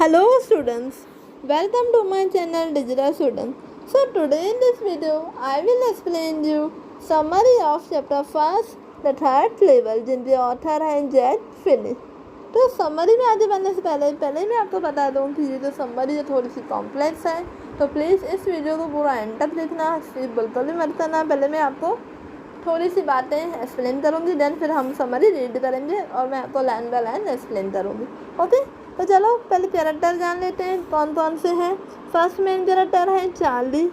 Hello students, welcome to my channel Digital Student. So today in this video I will explain you summary of chapter first the third level जिनके author हैं jet finish. तो summary में आगे बढ़ने से पहले मैं आपको बता दूं कि ये जो समरी है थोड़ी सी कॉम्प्लेक्स है, तो प्लीज़ इस वीडियो को पूरा एंड तक देखना, सिर्फ बिल्कुल भी मत करना। पहले मैं आपको थोड़ी सी बातें एक्सप्लेन करूँगी, देन फिर हम समरी रीड करेंगे और मैं आपको लाइन बाय लाइन एक्सप्लेन करूँगी। ओके, तो चलो पहले कैरेक्टर जान लेते हैं कौन कौन से हैं। फर्स्ट मेन कैरेक्टर है Charlie,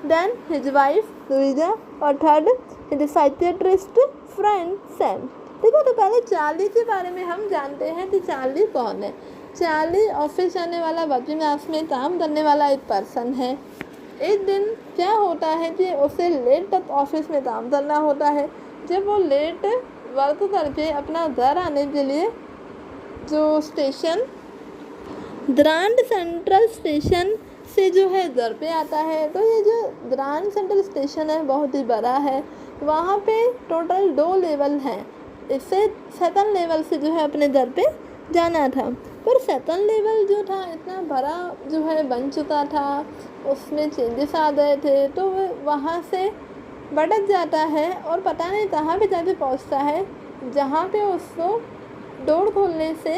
then his wife Louisa और third his psychiatrist friend Sam. देखो, तो पहले चार्ली के बारे में हम जानते हैं कि चार्ली कौन है। चार्ली ऑफिस जाने वाला, वर्किंग क्लास में काम करने वाला एक पर्सन है। एक दिन क्या होता है कि उसे लेट तक ऑफिस में काम करना होता है। जब वो लेट वर्क करके अपना घर आने के लिए जो स्टेशन ग्रांड सेंट्रल स्टेशन से जो है घर पे आता है, तो ये जो ग्रांड सेंट्रल स्टेशन है बहुत ही बड़ा है। वहाँ पे टोटल 2 लेवल हैं। इससे 7 लेवल से जो है अपने घर पे जाना था, पर 7 लेवल जो था इतना बड़ा जो है बन चुका था, उसमें चेंजेस आ गए थे, तो वहाँ से भटक जाता है और पता नहीं कहाँ पे जाके पहुँचता है, जहाँ पे उसको डोर खोलने से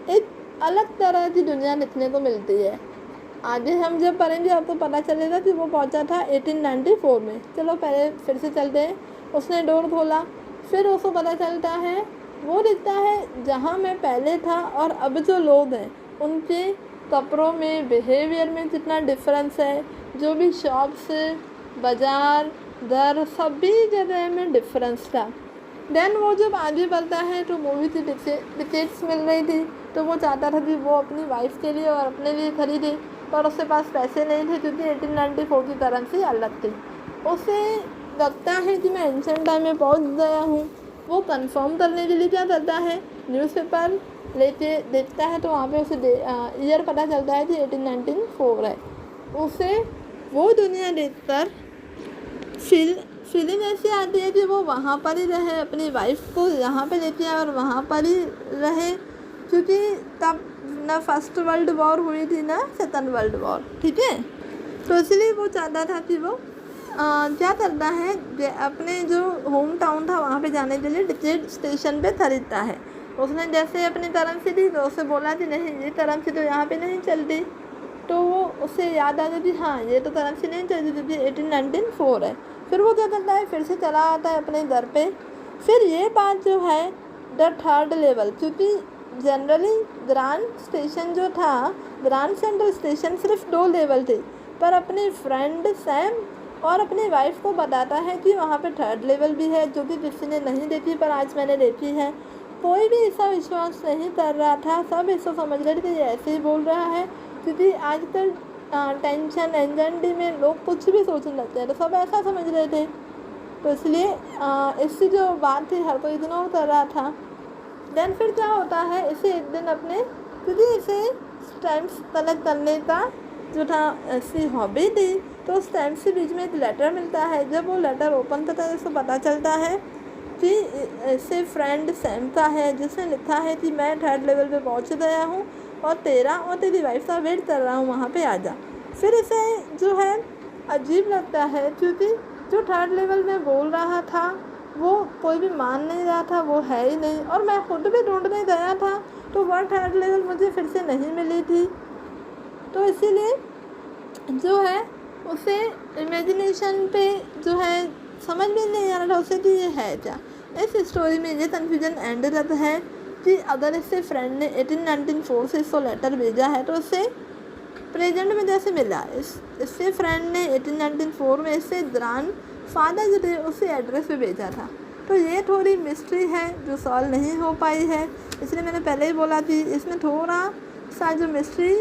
एक अलग तरह की दुनिया दिखने को मिलती है। आगे हम जब पढ़ेंगे आपको पता चलेगा कि वो पहुंचा था 1894 में। चलो पहले फिर से चलते हैं। उसने डोर खोला, फिर उसको पता चलता है, वो दिखता है जहाँ मैं पहले था और अब जो लोग हैं उनके कपड़ों में, बिहेवियर में कितना डिफरेंस है। जो भी शॉप्स, बाज़ार, घर, सभी जगह में डिफरेंस था। देन वो जब आगे बढ़ता है तो मूवी की टिकट्स मिल रही थी, तो वो चाहता था कि वो अपनी वाइफ के लिए और अपने लिए खरीदे, पर उसके पास पैसे नहीं थे क्योंकि 1894 की करेंसी अलग थी। उसे लगता है कि मैं एंशिएंट टाइम में पहुंच गया हूँ। वो कंफर्म करने के लिए क्या करता है, न्यूज़पेपर लेके देखता है, तो वहाँ पे उसे ईयर पता चलता है कि 1894 है। उसे वो दुनिया देखकर फीलिंग ऐसी आती है कि वो वहाँ पर ही रहे, अपनी वाइफ को यहाँ पे लेके आए और वहाँ पर ही रहे, क्योंकि तब ना फर्स्ट वर्ल्ड वॉर हुई थी ना सेकंड वर्ल्ड वॉर, ठीक है। तो इसलिए वो चाहता था कि वो क्या करता है, अपने जो होम टाउन था वहाँ पे जाने के लिए टिकट स्टेशन पे खरीदता है। उसने जैसे अपनी करेंसी दी तो उसे बोला कि नहीं, ये करेंसी तो यहाँ पे नहीं चलती। तो वो उसे याद आ गया कि हाँ, ये तो करेंसी नहीं चलती क्योंकि 1894 है। फिर वो क्या करता है, फिर से चला आता है अपने घर पे। फिर ये बात जो है द थर्ड लेवल, क्योंकि जनरली ग्रांड स्टेशन जो था, ग्रांड सेंट्रल स्टेशन सिर्फ 2 लेवल थे, पर अपनी फ्रेंड सैम और अपनी वाइफ को बताता है कि वहाँ पे थर्ड लेवल भी है, जो कि किसी ने नहीं देखी, पर आज मैंने देखी है। कोई भी ऐसा विश्वास नहीं कर रहा था, सब इसको समझ रहे थे ये ऐसे ही बोल रहा है, क्योंकि आजकल टेंशन एंजाइटी में लोग कुछ भी सोचने लगते हैं, तो सब ऐसा समझ रहे थे। तो इसलिए इसकी जो बात थी हर कोई इग्नोर कर रहा था। देन फिर क्या होता है, इसे एक दिन अपने, क्योंकि इसे स्टैम्प्स कलेक्ट करने का जो था ऐसी हॉबी थी, तो उस स्टैम्प से बीच में एक लेटर मिलता है। जब वो लेटर ओपन करता है तो पता चलता है कि इसे फ्रेंड सैम का है, जिसने लिखा है कि मैं थर्ड लेवल पे पहुंच गया हूँ और तेरा और तेरी वाइफ का वेट कर रहा हूँ, वहाँ पे आ जा। फिर इसे जो है अजीब लगता है, क्योंकि जो थर्ड लेवल में बोल रहा था वो कोई भी मान नहीं रहा था, वो है ही नहीं, और मैं खुद भी ढूंढने गया था तो वह थर्ड लेवल मुझे फिर से नहीं मिली थी। तो इसीलिए जो है उसे इमेजिनेशन पे जो है समझ में नहीं आ रहा था उसे कि ये है क्या। इस स्टोरी में ये कन्फ्यूजन एंड रहता है कि अगर इससे फ्रेंड ने 1894 से इसको लेटर भेजा है तो इससे प्रेजेंट में जैसे मिला, इससे फ्रेंड ने 1894 में इससे ग्रांड फादर जो थे उसे एड्रेस पे भेजा था। तो ये थोड़ी मिस्ट्री है जो सॉल्व नहीं हो पाई है, इसलिए मैंने पहले ही बोला कि इसमें थोड़ा सा जो मिस्ट्री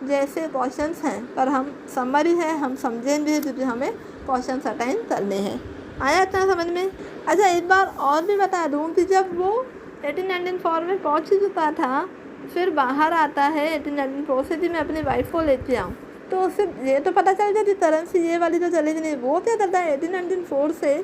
जैसे क्वेश्चंस हैं, पर हम समरी है, हम समझेंगे क्योंकि हमें क्वेश्चंस अटेंड करने हैं। आया इतना समझ में। अच्छा, एक बार और भी बता दूँ कि जब वो 1894 में पहुँच चुका था, फिर बाहर आता है 1894 से कि मैं अपनी वाइफ को लेते आऊँ, तो उससे ये तो पता चल जाती करेंसी ये वाली तो चलेगी नहीं। वो क्या करता है, 1894 से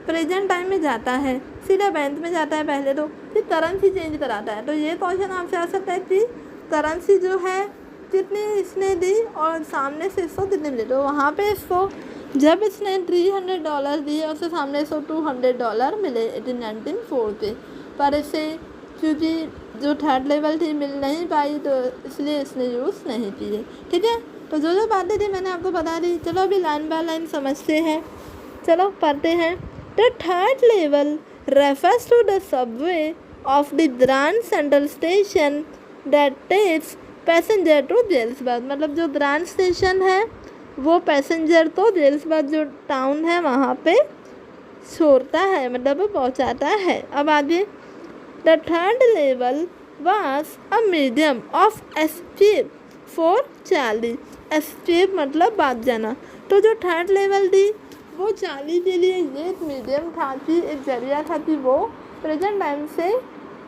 प्रेजेंट टाइम में जाता है, सीधा बैंक में जाता है पहले तो, फिर करेंसी चेंज कराता है। तो ये क्वेश्चन आपसे आ सकता है कि करेंसी जो है कितनी इसने दी और सामने से इसको कितनी मिली। तो वहाँ पे इसको जब इसने $300 दिए उससे सामने इसको $200 मिले 1894 पे, पर इसे क्योंकि जो थर्ड लेवल थी मिल नहीं पाई तो इसलिए इसने यूज़ नहीं किए। ठीक है, तो जो बातें थी मैंने आपको बता दी। चलो अभी लाइन बाय लाइन समझते हैं, चलो पढ़ते हैं। The third level refers to the subway of the Grand Central Station that takes passenger to Galesburg. मतलब जो ग्रैंड स्टेशन है वो पैसेंजर तो जेल्सबर्ग जो टाउन है वहाँ पे छोड़ता है, मतलब पहुँचाता है। अब आगे, the third level was a medium of escape for Charlie. Escape मतलब भाग जाना। तो जो थर्ड लेवल थी वो चार्ली के लिए ये एक मीडियम था कि एक जरिया था कि वो प्रेजेंट टाइम से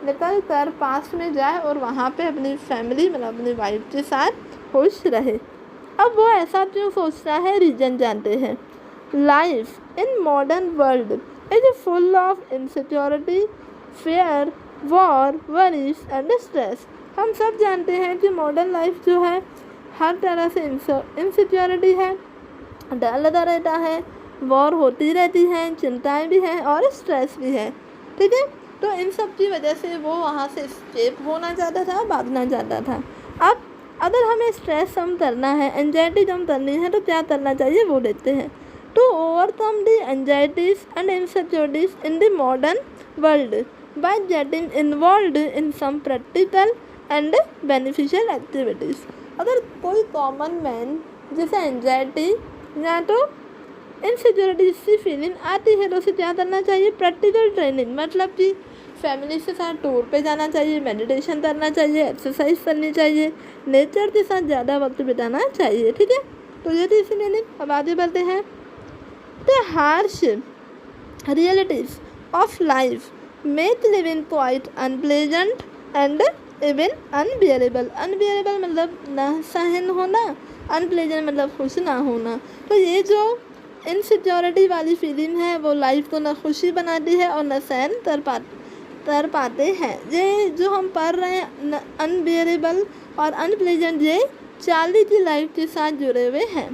निकल कर पास्ट में जाए और वहाँ पे अपनी फैमिली मतलब अपनी वाइफ के साथ खुश रहे। अब वो ऐसा क्यों सोचता है, रीज़न जानते हैं। Life in modern world is full of insecurity, fair, war, worries and stress. हम सब जानते हैं कि मॉडर्न लाइफ जो है हर तरह से इनसिक्योरिटी है, डर लगा रहता है, वॉर होती रहती है, चिंताएं भी हैं और स्ट्रेस भी है। ठीक है, तो इन सब की वजह से वो वहाँ से एस्केप होना चाहता था, भागना चाहता था। अब अगर हमें स्ट्रेस कम करना है, एंजाइटी कम करनी है तो क्या करना चाहिए वो देखते हैं। To overcome the anxieties and insecurities in the modern world by getting involve in some practical and beneficial activities. अगर कोई कॉमन मैन जैसे एंजाइटी या तो इनसिक्योरिटीज की फीलिंग आती है तो उसे क्या करना चाहिए, प्रैक्टिकल ट्रेनिंग, मतलब कि फैमिली के साथ टूर पे जाना चाहिए, मेडिटेशन करना चाहिए, एक्सरसाइज करनी चाहिए, नेचर के साथ ज़्यादा वक्त बिताना चाहिए। ठीक है, तो ये थी इसकी मीनिंग। अब आगे बढ़ते हैं। The harsh realities of life make living quite unpleasant and even unbearable. Unbearable मतलब ना सहन होना, अनप्लेजेंट मतलब खुश ना होना। तो ये जो इनसिक्योरिटी वाली फीलिंग है वो लाइफ को ना खुशी बनाती है और ना सहन कर पाते हैं। ये जो हम पढ़ रहे हैं अनबियरेबल और अनप्लेजेंट, ये चार्ली की लाइफ के साथ जुड़े हुए हैं।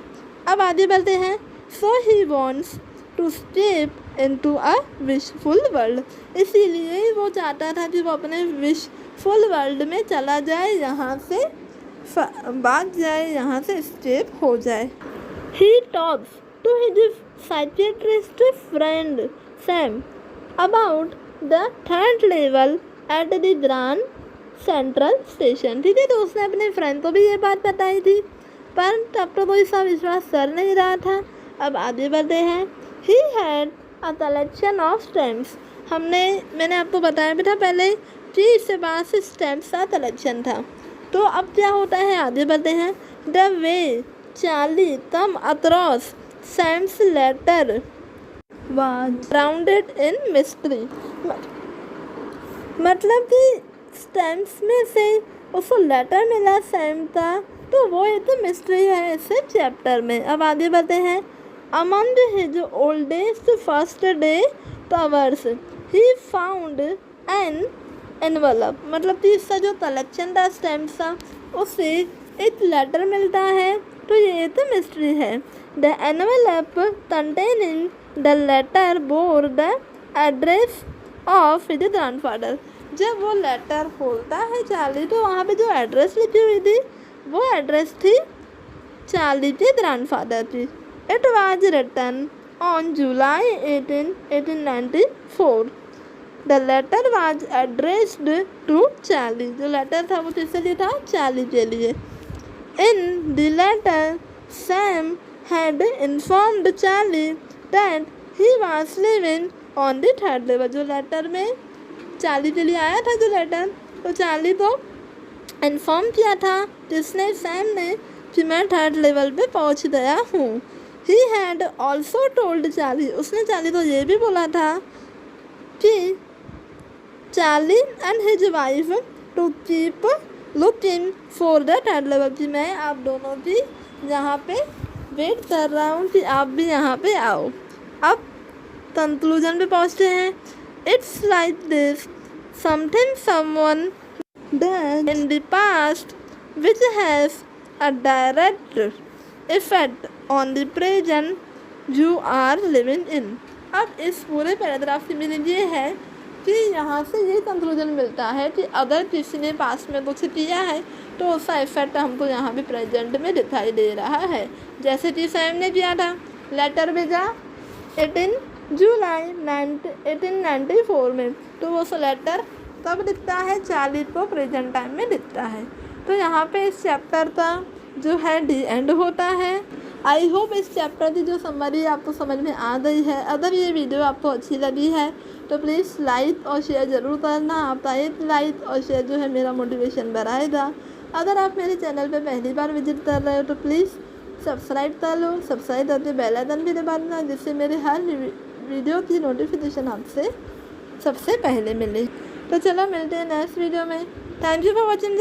अब आगे बढ़ते हैं। So he wants to step into a wishful world. इसीलिए वो चाहता था कि वो अपने विशफुल वर्ल्ड में चला जाए, यहाँ से भाग जाए, यहाँ से स्टेप हो जाए। He talks to his psychiatrist friend Sam about the third level at the Grand Central Station। ठीक है, तो उसने अपने फ्रेंड को भी ये बात बताई थी, पर तब तो कोई सा विश्वास कर नहीं रहा था। अब आगे बढ़ते हैं। He had a collection of stamps। मैंने आपको बताया भी था पहले कि इससे बाद से स्टैम्प्स का कलेक्शन था। तो अब क्या होता है, आगे बढ़ते हैं। The way Charlie come across Sam's letter was grounded in mystery। मतलब कि स्टैम्प्स में से उसको लेटर मिला सैम का, तो वो एक तो मिस्ट्री है इस चैप्टर में। अब आगे बढ़ते हैं। Among his oldest first day covers he found an envelope। मतलब कि इसका जो कलेक्शन था स्टैम्प्स का उससे एक लेटर मिलता है, तो ये तो मिस्ट्री है। The envelope containing the letter bore the address of his grandfather। जब वो लेटर खोलता है चार्ली तो वहाँ पे जो एड्रेस लिखी हुई थी वो एड्रेस थी चार्ली के ग्रैंडफादर की। It was written on July 18, 1894। The letter was addressed to Charlie। जो लेटर था वो किसके लिए था, चार्ली के लिए। In the letter Sam had informed Charlie that he was living on the third level। जो लेटर में चार्ली के लिए आया था जो लेटर, तो चार्ली को इन्फॉर्म किया था जिसने सैम ने कि मैं थर्ड लेवल पे पहुंच गया हूँ। He had also told Charlie. उसने चार्ली को ये भी बोला था कि Charlie and his wife to keep looking for the third level. कि मैं आप दोनों की यहाँ पे वेट कर रहा हूँ कि आप भी यहाँ पे आओ। अब कंक्लूजन पे पहुँचते हैं। It's like this, something someone done in the past which has a direct effect on the present you are living in। अब इस पूरे पैराग्राफ की मीनिंग ये है कि यहाँ से ये कंक्लूजन मिलता है कि अगर किसी ने पास्ट में कुछ किया है तो उसका इफेक्ट हमको यहाँ पे प्रेजेंट में दिखाई दे रहा है। जैसे कि सैम ने किया था, लेटर भेजा 18 जुलाई 1894 में, तो वो लेटर कब दिखता है, 40 को प्रेजेंट टाइम में दिखता है। तो यहाँ पे इस चैप्टर का जो है डी एंड होता है। आई होप इस चैप्टर की जो समरी आपको समझ में आ गई है। अगर ये वीडियो आपको अच्छी लगी है तो प्लीज़ लाइक और शेयर ज़रूर करना। आपका एक लाइक और शेयर जो है मेरा मोटिवेशन बढ़ाएगा। अगर आप मेरे चैनल पे पहली बार विजिट कर रहे हो तो प्लीज़ सब्सक्राइब कर लो। सब्सक्राइब करके बेल आइकन भी दबा देना, जिससे मेरे हर वीडियो की नोटिफिकेशन आपसे सबसे पहले मिले। तो चलो मिलते हैं नेक्स्ट वीडियो में। Thank you for watching this.